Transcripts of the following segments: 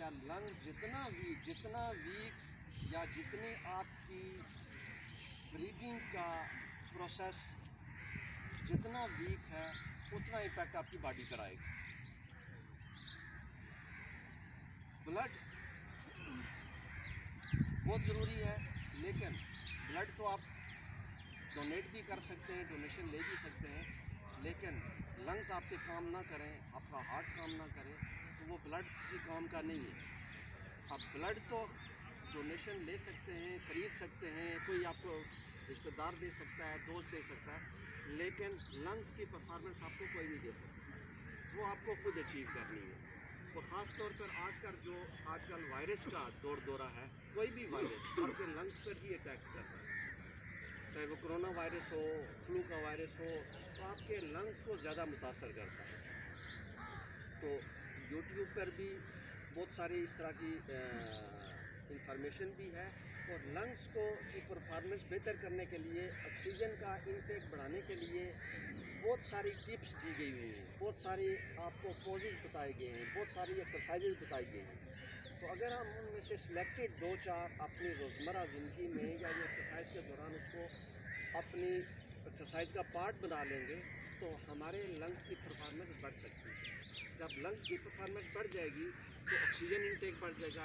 क्या लंग जितना वीक या जितनी आपकी ब्रीदिंग का प्रोसेस जितना वीक है उतना इफेक्ट आपकी बॉडी कराएगी। ब्लड बहुत ज़रूरी है, लेकिन ब्लड तो आप डोनेट भी कर सकते हैं, डोनेशन ले भी सकते हैं, लेकिन लंग्स आपके काम ना करें, आपका हार्ट काम ना करे तो वो ब्लड किसी काम का नहीं है। आप ब्लड तो डोनेशन ले सकते हैं, ख़रीद सकते हैं, कोई आपको रिश्तेदार दे सकता है, दोस्त दे सकता है, लेकिन लंग्स की परफॉर्मेंस आपको कोई नहीं दे सकता, वो आपको खुद अचीव करनी है। तो ख़ास तौर पर आजकल वायरस का दौरा है, कोई भी वायरस आपके लंग्स पर ही अटैक करता है, चाहे वो कोरोना वायरस हो, फ्लू का वायरस हो, तो आपके लंग्स को ज़्यादा मुतासर करता है। तो यूट्यूब पर भी बहुत सारी इस तरह की इंफॉर्मेशन भी है, और लंग्स को की परफॉर्मेंस बेहतर करने के लिए, ऑक्सीजन का इनटेक बढ़ाने के लिए बहुत सारी टिप्स दी गई हुई हैं, बहुत सारी आपको पोजेज बताए गए हैं, बहुत सारी एक्सरसाइजेज बताई गई हैं। तो अगर हम उनमें से सिलेक्टेड 2-4 अपनी रोज़मर्रा ज़िंदगी में या ये एक्सरसाइज के दौरान उसको अपनी एक्सरसाइज का पार्ट बना लेंगे तो हमारे लंग्स की परफॉर्मेंस बढ़ सकती है। जब लंग्स की परफॉर्मेंस बढ़ जाएगी तो ऑक्सीजन इंटेक बढ़ जाएगा,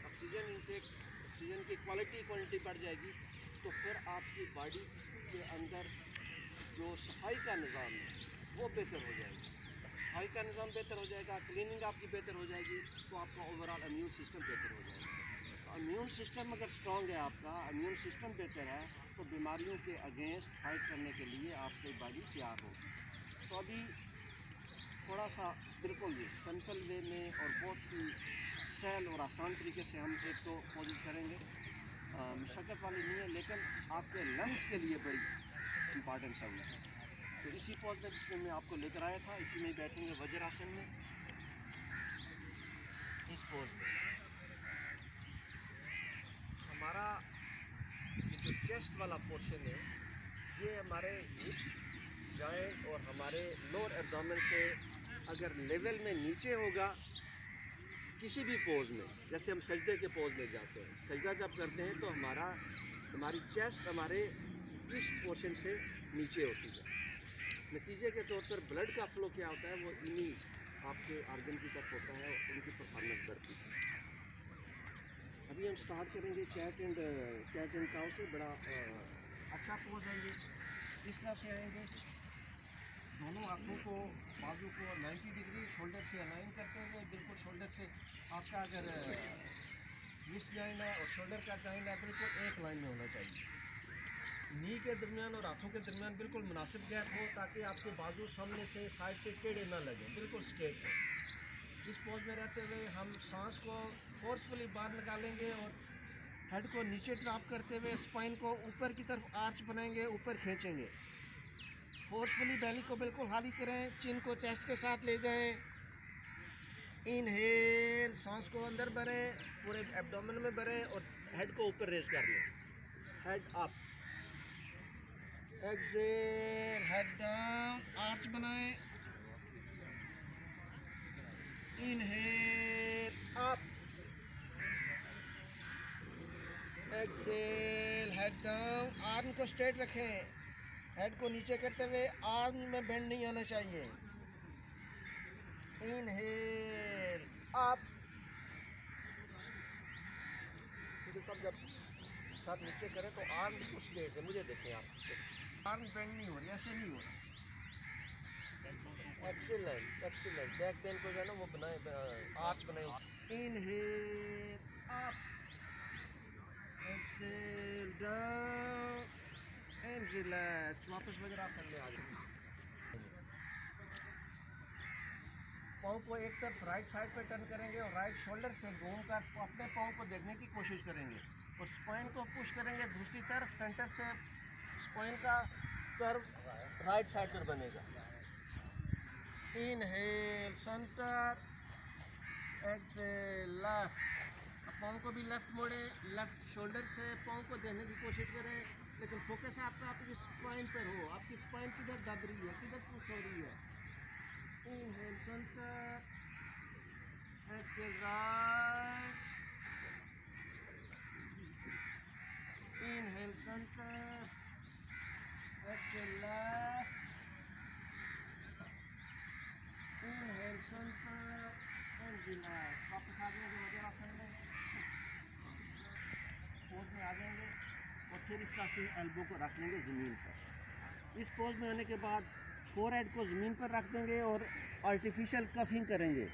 ऑक्सीजन की क्वालिटी बढ़ जाएगी, तो फिर आपकी बॉडी के अंदर जो सफाई का निज़ाम है वो बेहतर हो जाएगा। सफाई का निज़ाम बेहतर हो जाएगा, क्लीनिंग आपकी बेहतर हो जाएगी, तो आपका ओवरऑल इम्यून सिस्टम बेहतर हो जाएगा। तो इम्यून सिस्टम अगर स्ट्रॉन्ग है, आपका इम्यून सिस्टम बेहतर है, तो बीमारियों के अगेंस्ट फाइट करने के लिए आपकी बॉडी तैयार होगी। तो अभी थोड़ा सा बिल्कुल ही सिंपल वे में और बहुत ही सहल और आसान तरीके से हम एक तो कोशिश करेंगे, मशक्क़त वाली नहीं है, लेकिन आपके लंग्स के लिए बड़ी इम्पॉर्टेंस है। तो इसी पॉज में जिसमें मैं आपको लेकर आया था, इसी में बैठेंगे वज्रासन में, इस पोज में हमारा जो चेस्ट वाला पोर्शन है ये हमारे हिप जॉइंट और हमारे लोअर एब्डोमेन से अगर लेवल में नीचे होगा किसी भी पोज में, जैसे हम सजदे के पोज में जाते हैं, सजदा जब करते हैं तो हमारी चेस्ट हमारे इस पोर्शन से नीचे होती है। नतीजे के तौर पर ब्लड का फ्लो क्या होता है वो इन्हीं आपके आर्गन की तरफ होता है, उनकी परफॉर्मेंस बढ़ती है। अभी हम स्टार्ट करेंगे कैट एंड काउ से। बड़ा अच्छा पोज है ये। इस तरह से आएंगे, दोनों आँखों को, बाजू को 90 डिग्री शोल्डर से अलाइन करते हुए, बिल्कुल शोल्डर से आपका अगर रिस्ट जॉइंट है और शोल्डर का जॉइंट है बिल्कुल एक लाइन में होना चाहिए। नी के दरमियान और हाथों के दरमियान बिल्कुल मुनासिब गैप हो, ताकि आपके बाजू सामने से साइड से टेढ़े ना लगे, बिल्कुल स्ट्रेट हो। इस पोज में रहते हुए हम सांस को फोर्सफुली बाहर निकालेंगे और हेड को नीचे ड्रॉप करते हुए स्पाइन को ऊपर की तरफ आर्च बनाएंगे, ऊपर खींचेंगे। फोर्सफुली बेली को बिल्कुल खाली करें, चिन को चेस्ट के साथ ले जाएं। इनहेल, सांस को अंदर भरें, पूरे एब्डोमेन में भरें और हेड को ऊपर रेज कर लें, head up. Exhale, head down, arch बनाएं। Inhale, up. Exhale, head down, arm को स्ट्रेट रखें, हेड को नीचे करते हुए, आर्म में बेंड नहीं आना चाहिए। Inhale, up. क्योंकि सब जब सर नीचे करें तो आर्म बिल्कुल स्ट्रेट है, मुझे देखें आप, आर्म बेंड नहीं हो रही, ऐसे नहीं हो रहा। एक्सीलेंट, बैक बेन को जो है ना वो बनाए, आर्च बनाए। Inhale, up. Exhale, down and relax. वापस वज्रासन में आ जाएंगे। पाँव को एक तरफ राइट साइड पे टर्न करेंगे और राइट शोल्डर से घूमकर अपने पाँव को देखने की कोशिश करेंगे और स्पाइन को पुश करेंगे दूसरी तरफ। सेंटर से स्पाइन का कर्व राइट साइड पर बनेगा। Inhale, centre, exhale, left. पाँव को भी लेफ्ट मोड़े, लेफ्ट शोल्डर से पाँव को देखने की कोशिश करें, लेकिन फोकस आपका आपकी स्पाइन पर हो, आपकी स्पाइन किधर दब रही है, किधर पुश हो रही है। Inhale, centre, exhale, right. center, exhale left, inhale center and relax. वापस आ जाएंगे वज्रासन में, पोज में आ जाएंगे और फिर इस तरह से एल्बो को रख लेंगे ज़मीन पर। इस पोज में आने के बाद फोरहेड को ज़मीन पर रख देंगे और आर्टिफिशियल कफिंग करेंगे।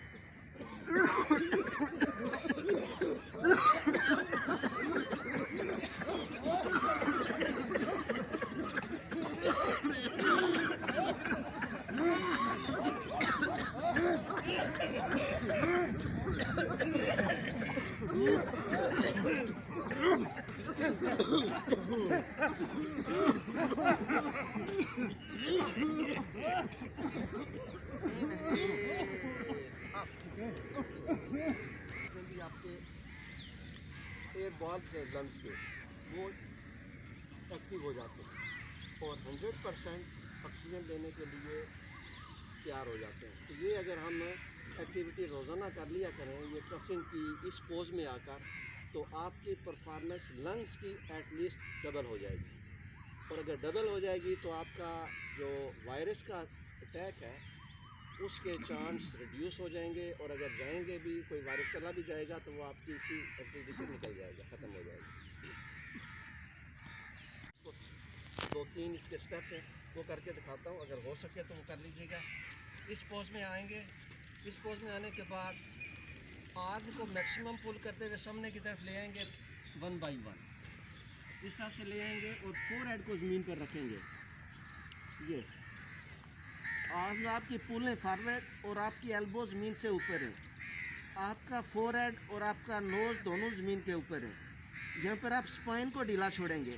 भी आपके एयर बॉल्स हैं लंग्स के, वो एक्टिव हो जाते हैं और 100% ऑक्सीजन लेने के लिए तैयार हो जाते हैं। तो ये अगर हम एक्टिविटी रोज़ाना कर लिया करें ये कफिंग की इस पोज में आकर, तो आपकी परफॉर्मेंस लंग्स की एटलीस्ट डबल हो जाएगी। और अगर डबल हो जाएगी तो आपका जो वायरस का अटैक है उसके चांस रिड्यूस हो जाएंगे, और अगर जाएंगे भी, कोई वायरस चला भी जाएगा तो वो आपकी इसी एक्टिविटी से निकल जाएगा, ख़त्म हो जाएगा। तो 2-3 इसके स्टेप हैं, वो करके दिखाता हूँ, अगर हो सके तो वो कर लीजिएगा। इस पोज में आएंगे, इस पोज में आने के बाद आर्म को मैक्सिमम पुल करते हुए सामने की तरफ ले आएंगे 1 बाई 1 इस तरह से ले आएंगे और फोरहेड को ज़मीन पर रखेंगे। ये आज आपकी पुल है फॉरवर्ड और आपकी एल्बो ज़मीन से ऊपर है, आपका फोरहेड और आपका नोज़ दोनों ज़मीन के ऊपर है। यहाँ पर आप स्पाइन को ढीला छोड़ेंगे।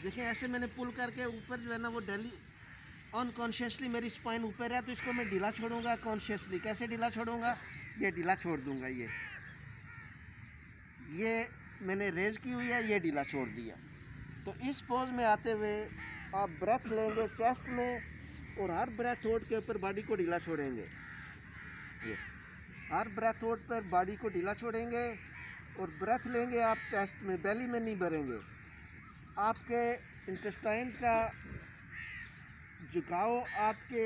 देखिए ऐसे मैंने पुल करके ऊपर जो है ना वो डेली अनकॉन्शियसली मेरी स्पाइन ऊपर है, तो इसको मैं ढीला छोड़ूंगा कॉन्शियसली। कैसे ढीला छोड़ूंगा? ये ढीला छोड़ दूंगा। ये मैंने रेज की हुई है, ये ढीला छोड़ दिया। तो इस पोज में आते हुए आप ब्रेथ लेंगे चेस्ट में और हर ब्रेथ होल्ड के ऊपर बॉडी को ढीला छोड़ेंगे। ये हर ब्रेथ होल्ड पर बॉडी को ढीला छोड़ेंगे और ब्रेथ लेंगे आप चेस्ट में, बेली में नहीं भरेंगे। आपके इंटेस्टाइन का झुकाव आपके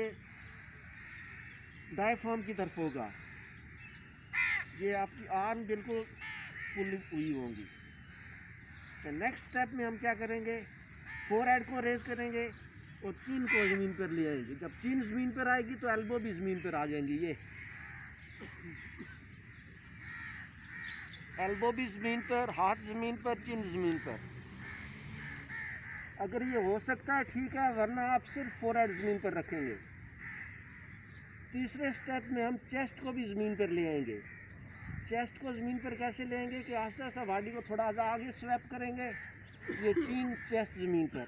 डायफ्राम की तरफ होगा। ये आपकी आर्म बिल्कुल पुल हुई होंगी। तो नेक्स्ट स्टेप में हम क्या करेंगे, फोरहेड को रेज करेंगे और चीन को ज़मीन पर ले आएगी। जब चीन ज़मीन पर आएगी तो एल्बो भी ज़मीन पर आ जाएंगी। ये एल्बो भी ज़मीन पर, हाथ ज़मीन पर, चिन ज़मीन पर। अगर ये हो सकता है ठीक है, वरना आप सिर्फ फोरहेड ज़मीन पर रखेंगे। तीसरे स्टेप में हम चेस्ट को भी ज़मीन पर ले आएंगे। चेस्ट को ज़मीन पर कैसे ले आएंगे कि आस्ते आस्ते बॉडी को थोड़ा आगे स्वैप करेंगे, ये चीन चेस्ट ज़मीन पर।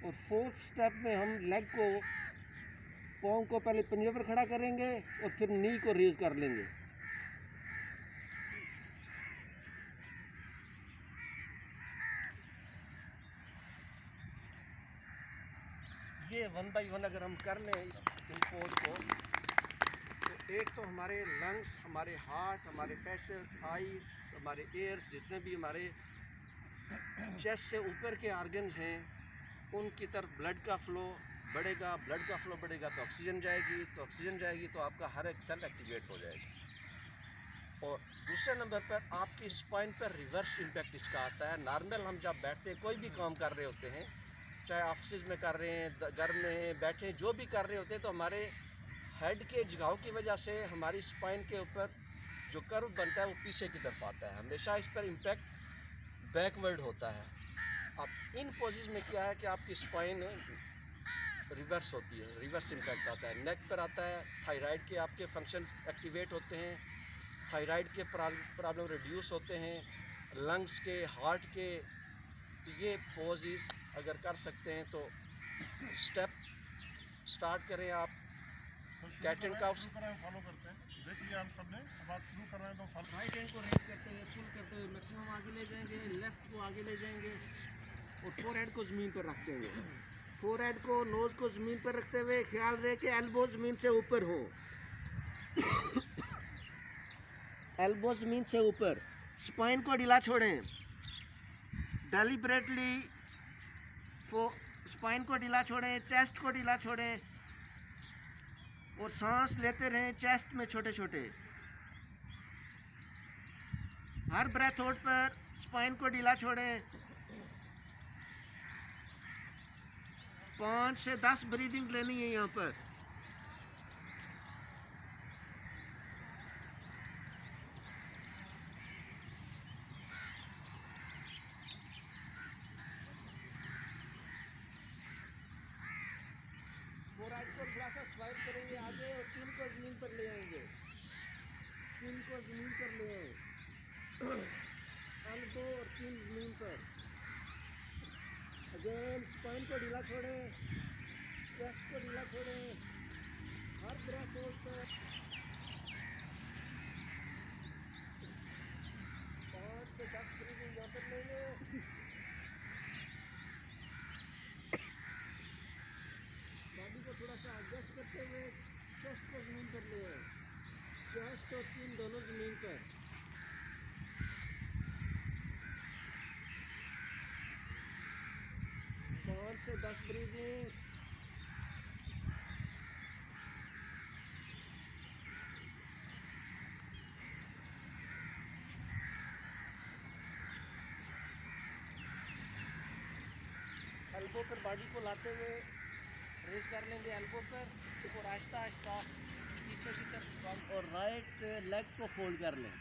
और फोर्थ स्टेप में हम लेग को, पाँव को पहले पंजे पर खड़ा करेंगे और फिर नी को रेज कर लेंगे। ये 1 बाई 1 अगर हम कर लें इस पोज को, तो एक तो हमारे लंग्स, हमारे हार्ट, हमारे फेसल्स, आईज, हमारे एयर्स, जितने भी हमारे चेस्ट से ऊपर के ऑर्गन्स हैं, उनकी तरफ ब्लड का फ़्लो बढ़ेगा। ब्लड का फ़्लो बढ़ेगा तो ऑक्सीजन जाएगी, तो ऑक्सीजन जाएगी तो आपका हर एक सेल एक्टिवेट हो जाएगी। और दूसरे नंबर पर आपकी स्पाइन पर रिवर्स इम्पैक्ट इसका आता है। नॉर्मल हम जब बैठते हैं, कोई भी काम कर रहे होते हैं, चाहे ऑफिस में कर रहे हैं, घर में बैठे जो भी कर रहे होते हैं, तो हमारे हेड के झुकाव की वजह से हमारी स्पाइन के ऊपर जो कर्व बनता है वो पीछे की तरफ आता है। हमेशा इस पर इम्पैक्ट बैकवर्ड होता है। अब इन पोजेस में क्या है कि आपकी स्पाइन रिवर्स होती है, रिवर्स इम्पैक्ट आता है। नेक पर आता है, थायराइड के आपके फंक्शन एक्टिवेट होते हैं, थायराइड के प्रॉब्लम रिड्यूस होते हैं, लंग्स के, हार्ट के। तो ये पोजेस अगर कर सकते हैं तो स्टेप स्टार्ट करें आप कैट एंड काउस फॉलो करते हैं। देख लिया हम सब ने, अब आप शुरू कर रहे हैं तो फॉलो। राइट हैंड को रेज करते हुए, पुल करते हुए मैक्सिमम आगे ले जाएंगे, लेफ्ट को आगे ले जाएंगे और फोरहेड को ज़मीन पर रखते हुए, फोरहेड को, नोज़ को ज़मीन पर रखते हुए ख्याल रहे कि एल्बो ज़मीन से ऊपर हो। एल्बो ज़मीन से ऊपर, स्पाइन को ढीला छोड़ें, डेलिबरेटली स्पाइन को ढीला छोड़ें, चेस्ट को ढीला छोड़ें और सांस लेते रहें चेस्ट में छोटे छोटे। हर ब्रेथ आउट पर स्पाइन को ढीला छोड़ें। 5 से 10 ब्रीदिंग लेनी है यहाँ पर। राइट को थोड़ा सा स्वाइप करेंगे आगे और चिन को जमीन पर ले आएंगे, चिन को जमीन पर ले आए, एल्बो और चिन जमीन पर। अगेन स्पाइन को ढीला छोड़ें, चेस्ट को ढीला छोड़ें, हर ब्रेथ आउट पर 5 से 10 ब्रीदिंग यहाँ पर लेंगे। बॉडी को थोड़ा सा एडजस्ट करते हुए चेस्ट को जमीन पर ले आए, चेस्ट और चिन दोनों जमीन पर। से 10 ब्रीदिंग। एल्बो पर बॉडी को लाते हुए रेज कर लेंगे एल्बो पर और आहिस्ता आहिस्ता पीछे की तरफ, और राइट लेग को फोल्ड कर लें,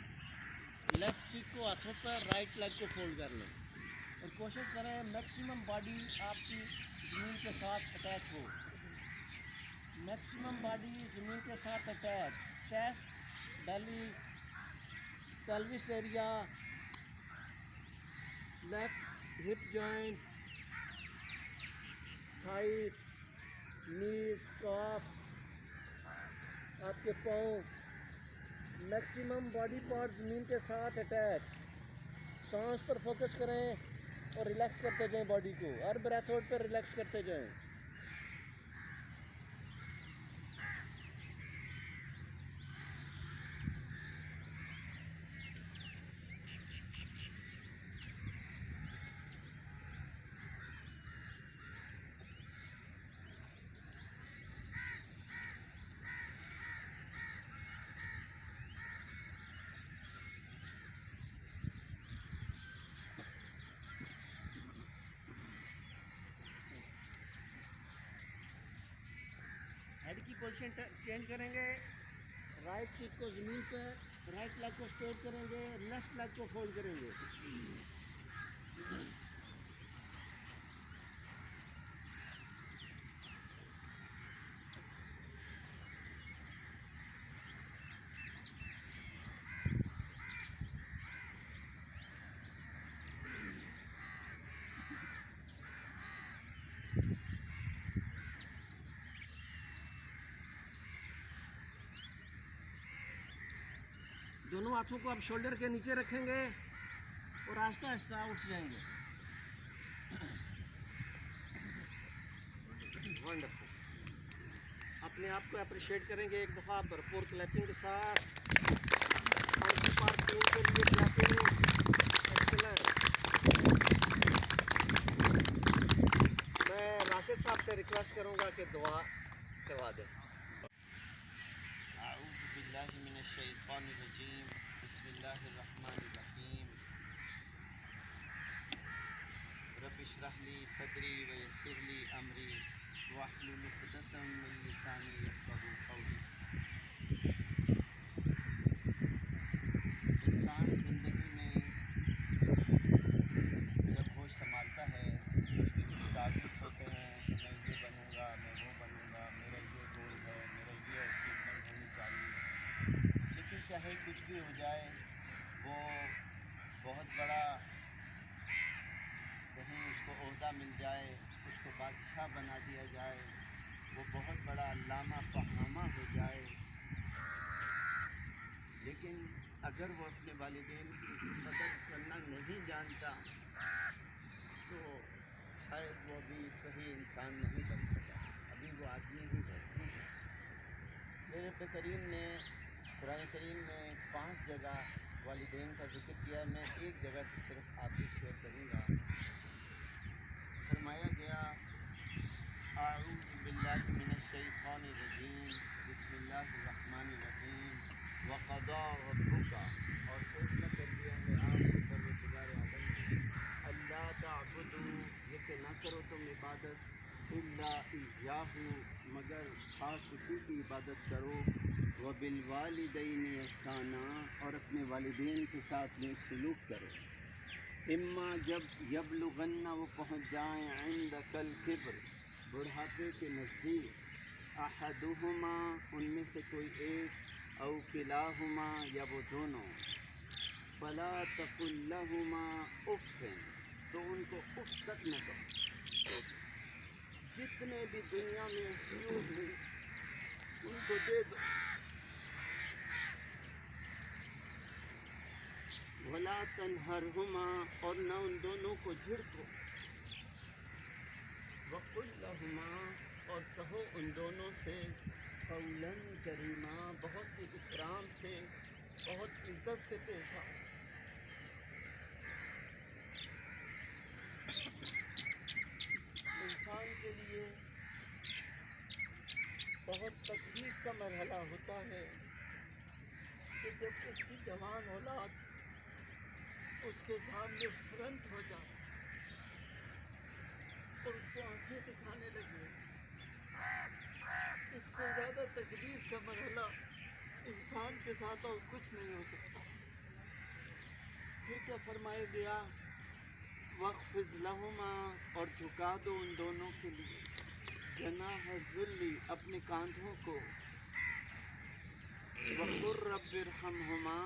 लेफ्ट चीक को हाथों पर राइट लेग को फोल्ड कर लें और कोशिश करें मैक्सिमम बॉडी आपकी ज़मीन के साथ अटैच हो, मैक्सिमम बॉडी ज़मीन के साथ attach. Chest, belly, pelvis area, left hip joint, thighs, knees, calf, आपके पाँव, मैक्सिमम बॉडी पार्ट ज़मीन के साथ अटैच। सांस पर फोकस करें और रिलैक्स करते जाएं बॉडी को, हर ब्रेथ आउट पर रिलैक्स करते जाएं। हेड की पोजीशन चेंज करेंगे, राइट चीक को ज़मीन पर, राइट लेग को स्ट्रेट करेंगे, लेफ्ट लेग को फोल्ड करेंगे। दोनों हाथों को आप शोल्डर के नीचे रखेंगे और आहिस्ता आहिस्ता उठ जाएंगे। वंडरफुल। अपने आप को अप्रिशिएट करेंगे एक दफ़ा भरपूर क्लैपिंग के साथ। के लिए क्लैपिंग। एक्सीलेंट। मैं राशिद साहब से रिक्वेस्ट करूंगा कि दुआ करवा दें। बिस्मिल्लाहिर्रहमानिर्रहीम। बिस्मिल्लाहिर्रहमानिर्रहीम। रब्बि इश्रह ली सदरी व यस्सिर ली अमरी वहलुल उक़दतम मिन लिसानी यफ़क़हू क़ौली। इंसान ज़िंदगी में जब होश संभालता है उसके कुछ टारगेट्स होते हैं, मैं ये बनूँगा, मैं वो बनूँगा, मेरा ये गोल है, मेरा ये अचीवमेंट होनी चाहिए। लेकिन चाहे कुछ भी हो जाए, वो बहुत बड़ा कहीं उसको ओहदा मिल जाए, उसको बादशाह बना दिया जाए, वो बहुत बड़ा अल्लामा फ़हामा हो जाए, लेकिन अगर वो अपने वालिदैन की कदर करना नहीं जानता तो शायद वो भी सही इंसान नहीं बन सका, अभी वो आदमी ही है। मेरे रब्ब करीम ने कुरान करीम में 5 जगह वालिदैन का जिक्र किया, मैं एक जगह से सिर्फ आपसे शेयर करूँगा। फरमाया गया आऊज़ु बिल्लाहि मिनश्शैतानिर्रजीम बिस्मिल्लाहिर्रहमानिर्रहीम वक़ज़ा रब्बुका, और फैसला कर दिया है आपके परवरदिगार आलम ने, अल्लाह ताबुदू, ये कि ना करो तुम इबादत, इल्ला इय्याहू, मगर खास उसी की इबादत करो, व बिल वालिदैनि ihसाना, और अपने वालिदैन के साथ नेक सलूक करो। इम्मा, जब यबलुगन्ना, वो पहुँच जाएँ, इंदकल किब्र, बुढ़ापे के नज़दीक, अहदुहुमा, उनमें से कोई एक, औ किलाहुमा, या वो दोनों, फला तकुल लहुमा उफ़्फ़िन, तो उनको उफ़ तक न कहो। जितने भी दुनिया में एक्सक्यूज़ हैं उनको दे दो। वला तनहरहुमा, और न उन दोनों को झिड़को। वक़ुल लहुमा, और कहो उन दोनों से क़ौलन करीमा, बहुत ही इकराम से, बहुत इज़्ज़त से पेश आओ। इंसान के लिए बहुत तकलीफ़ का मरहला होता है कि जब उसकी जवान औलाद उसके सामने फ्रंट हो जाए और उसको आंखें दिखाने लगे। इससे ज़्यादा तकलीफ़ का मरहला इंसान के साथ और कुछ नहीं हो सकता। फिर क्या फरमाया गया, वक़्फ़िज़ लहुमा, और झुका दो उन दोनों के लिए, जनाह ज़ुल्ली, अपने कांधों को, वक़ुर रब्बिरहमहुमा,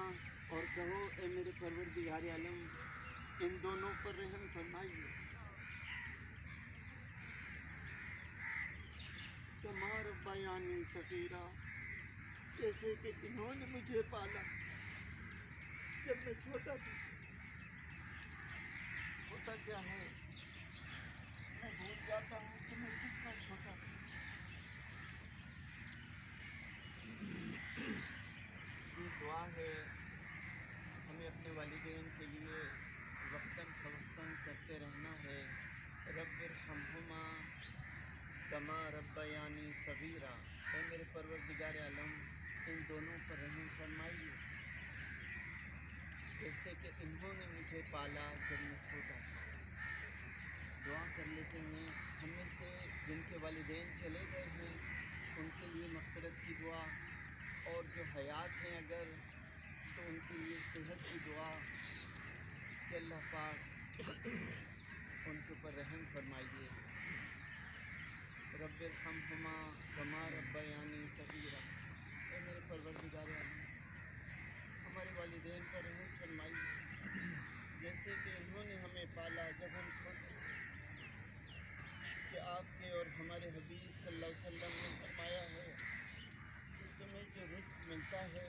और कहो ए मेरे परवरदिगार आलम, इन दोनों पर रहम फरमाइए। कमा रब्बयानी सग़ीरा, जैसे कि इन्होंने मुझे पाला जब मैं छोटा था। होता क्या है, मैं भूल जाता हूँ कि मैं कितना छोटा था। ये दुआ है, हमें अपने वालिदैन के लिए वक्तन फ़वक्तन करते रहना है। रब्बिरहमहुमा कमा रब्बयानी सग़ीरा, ऐ मेरे परवरदिगार आलम, इन दोनों पर रहम फरमाइए जैसे कि इन्होंने मुझे पाला जब मैं छोटा था। दुआ कर लेते हैं, हमें से जिनके वालिदैन चले गए हैं उनके लिए मग़फ़िरत की दुआ, और जो हयात हैं अगर, तो उनके लिए सेहत की दुआ कि अल्लाह पाक उनके ऊपर रहम फरमाइए। रब्बिरहमहुमा कमा रब्बयानी सग़ीरा, ऐ मेरे परवरदिगार आलम, हमारे वालिदैन पर रहम फरमाइए जैसे कि इन्होंने हमें पाला जब हम छोटे थे। कि आपके और हमारे हबीब सल्लल्लाहु अलैहि वसल्लम ने फरमाया है कि तुम्हें जो रिस्क मिलता है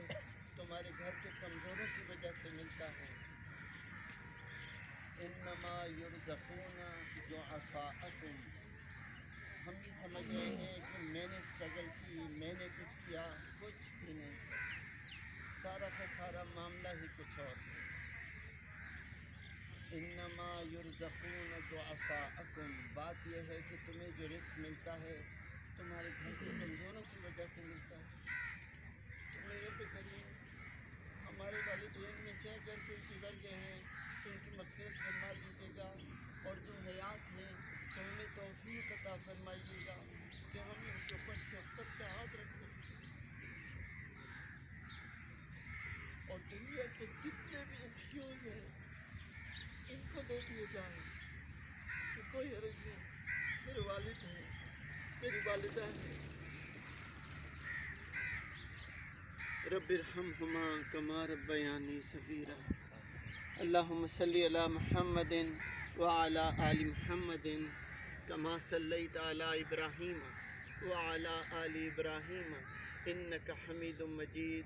तुम्हारे घर के कमज़ोरों की वजह से मिलता है। इन्नमा युरज़क़ूना दुअफ़ाअकुम, हम ये समझ रहे हैं कि मैंने स्ट्रगल की, मैंने कुछ किया, कुछ भी नहीं। सारा का सारा मामला ही कुछ और है। इन्नमा युरज़क़ूना दुअफ़ाअकुम, बात यह है कि तुम्हें जो रिस्क मिलता है तुम्हारे घर के कमज़ोरों की वजह से मिलता है। तो मेरे पे करीम, हमारे वालिदैन में से अगर कोई गुज़र गए हैं तो उनकी मग़फ़िरत फरमा दीजिएगा, और जो हयात हैं तो हमें तौफ़ीक़ अता फरमाइएगा कि हम उनके ऊपर शफ़क़त का हाथ रख सकें। और दुनिया के जितने भी एक्सक्यूज़ हैं इनको दे दिए जाएँ कि कोई हर्ज नहीं, मेरे वालिद हैं, मेरी वालिदा हैं। रब्बिरहमहुमा कमा रब्बयानी सग़ीरा। अल्लाहुम्मा सल्लि अला मुहम्मदिन व अला आलि मुहम्मदिन कमा सल्लैता अला इब्राहीम व अला आलि इब्राहीम इन्नका हमीदुम मजीद।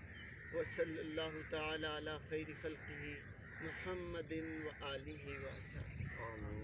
व सल्लल्लाहु तआला अला खैरि खल्क़िही मुहम्मदिन व आलिहि व अस्हाबिही। आमीन।